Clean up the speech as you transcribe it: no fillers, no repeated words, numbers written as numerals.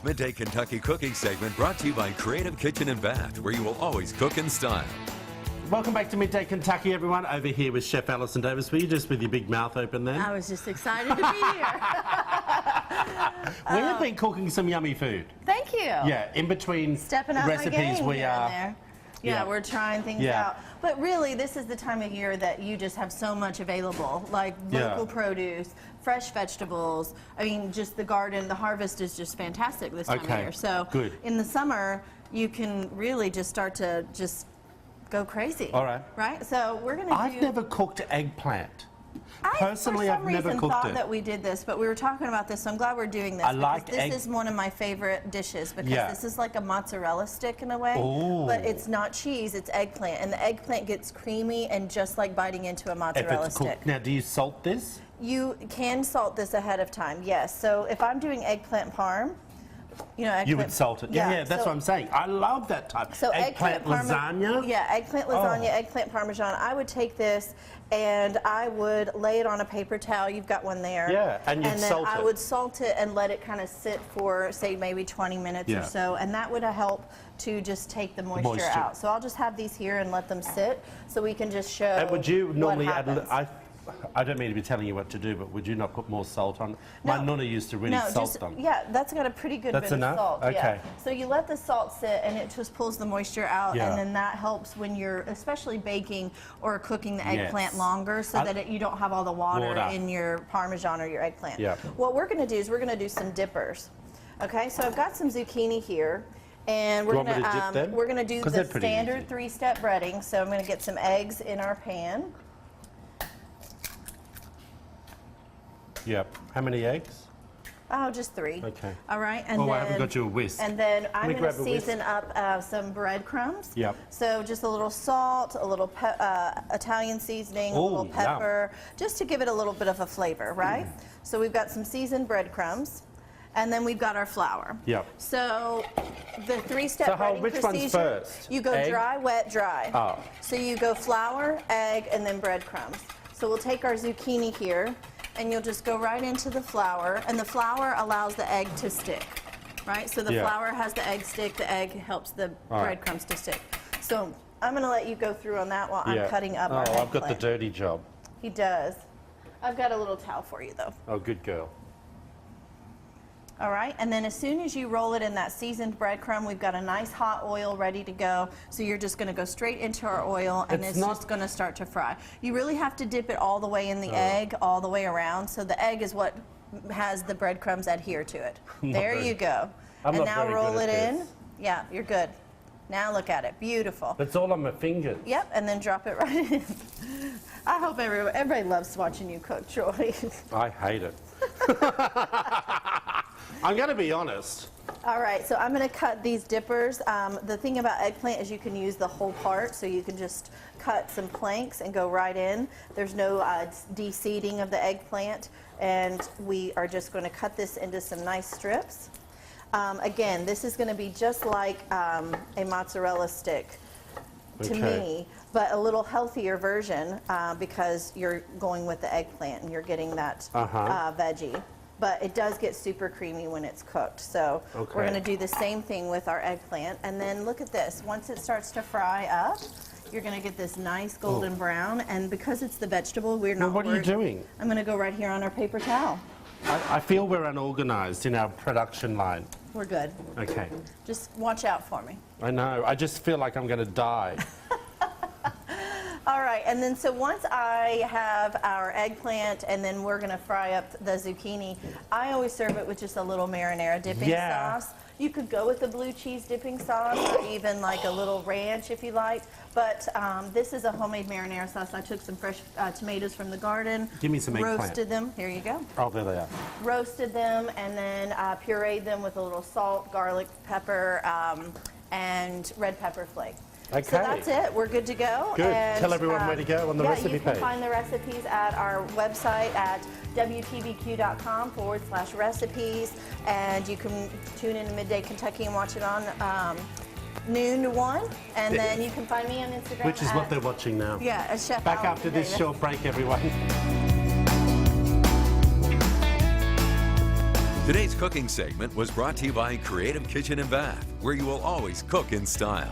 Midday Kentucky cooking segment brought to you by Creative Kitchen and Bath, where you will always cook in style. Welcome back to Midday Kentucky, everyone. Over here with Chef Allison Davis. Were you just with your big mouth open then? I was just excited to be here. We have been cooking some yummy food. Thank you. Yeah, in between Stepping up recipes my game we here are. and there. Yeah, we're trying things out. But really, this is the time of year that you just have so much available, like local produce, fresh vegetables. I mean, just the garden, the harvest is just fantastic this time of year. So in the summer, you can really just start to just go crazy. All right. Right? So we're going to I've never cooked eggplant. Personally, I've never cooked it. For some reason thought that we did this, but we were talking about this, so I'm glad we're doing this. I like this is one of my favorite dishes because this is like a mozzarella stick in a way, but it's not cheese, it's eggplant, and the eggplant gets creamy and just like biting into a mozzarella stick. Now, do you salt this? You can salt this ahead of time, yes. So if I'm doing eggplant parm, you know, you would salt it. Yeah, that's what I'm saying. I love that type. So eggplant lasagna? Yeah, eggplant lasagna, eggplant parmesan. I would take this and I would lay it on a paper towel. You've got one there. Yeah, and you'd salt it. And then I would salt it and let it kind of sit for, say, maybe 20 minutes or so. And that would help to just take the moisture out. So I'll just have these here and let them sit so we can just show And would you normally what happens. I don't mean to be telling you what to do, but would you not put more salt on? My nonna used to really salt them. Yeah, that's got a pretty good bit of salt. Okay. Yeah. So you let the salt sit and it just pulls the moisture out, and then that helps when you're especially baking or cooking the eggplant longer so that you don't have all the water in your Parmesan or your eggplant. Yeah. What we're going to do is we're going to do some dippers. Okay, so I've got some zucchini here. And we're going to do the standard 3-step breading. So I'm going to get some eggs in our pan. Yep. How many eggs? Oh, just 3. Okay. All right. And then, I haven't got you a whisk. And then I'm going to season up some breadcrumbs. Yep. So just a little salt, a little Italian seasoning, a little pepper, just to give it a little bit of a flavor, right? So we've got some seasoned breadcrumbs. And then we've got our flour. Yep. So the 3-step breading which procedure, one's first? You go dry, wet, dry. Oh. So you go flour, egg, and then breadcrumbs. So we'll take our zucchini here, and you'll just go right into the flour, and the flour allows the egg to stick, right? So the flour has the egg stick, the egg helps the breadcrumbs to stick. So I'm going to let you go through on that while I'm cutting up our eggplant. I've got the dirty job. He does. I've got a little towel for you, though. Oh, good girl. All right, and then as soon as you roll it in that seasoned breadcrumb, we've got a nice hot oil ready to go. So you're just going to go straight into our oil, and it's just going to start to fry. You really have to dip it all the way in the egg, all the way around. So the egg is what has the breadcrumbs adhere to it. There you go. And now roll it in. Yeah, you're good. Now look at it. Beautiful. It's all on my fingers. Yep, and then drop it right in. I hope everybody loves watching you cook, Troy. I hate it. I'm going to be honest. All right, so I'm going to cut these dippers. The thing about eggplant is you can use the whole part, so you can just cut some planks and go right in. There's no de-seeding of the eggplant, and we are just going to cut this into some nice strips. Again, this is going to be just like a mozzarella stick to me, but a little healthier version because you're going with the eggplant and you're getting that veggie. But it does get super creamy when it's cooked. So we're going to do the same thing with our eggplant. And then look at this. Once it starts to fry up, you're going to get this nice golden brown. And because it's the vegetable, we're not What are you doing? I'm going to go right here on our paper towel. I feel we're unorganized in our production line. We're good. Okay. Just watch out for me. I know. I just feel like I'm going to die. All right, and then so once I have our eggplant and then we're going to fry up the zucchini, I always serve it with just a little marinara dipping sauce. You could go with the blue cheese dipping sauce or even like a little ranch if you like, but this is a homemade marinara sauce. I took some fresh tomatoes from the garden. Give me some eggplant. Roasted them. Here you go. Oh, there they are. Roasted them and then pureed them with a little salt, garlic, pepper, and red pepper flake. Okay. So that's it. We're good to go. Good. And, tell everyone where to go on the recipe page. You can find the recipes at our website at wtbq.com/recipes, and you can tune in to Midday Kentucky and watch it on noon to 1, and then you can find me on Instagram. Which is what they're watching now. Yeah, as Chef Back Allison after this Davis. short break, everyone. Today's cooking segment was brought to you by Creative Kitchen and Bath, where you will always cook in style.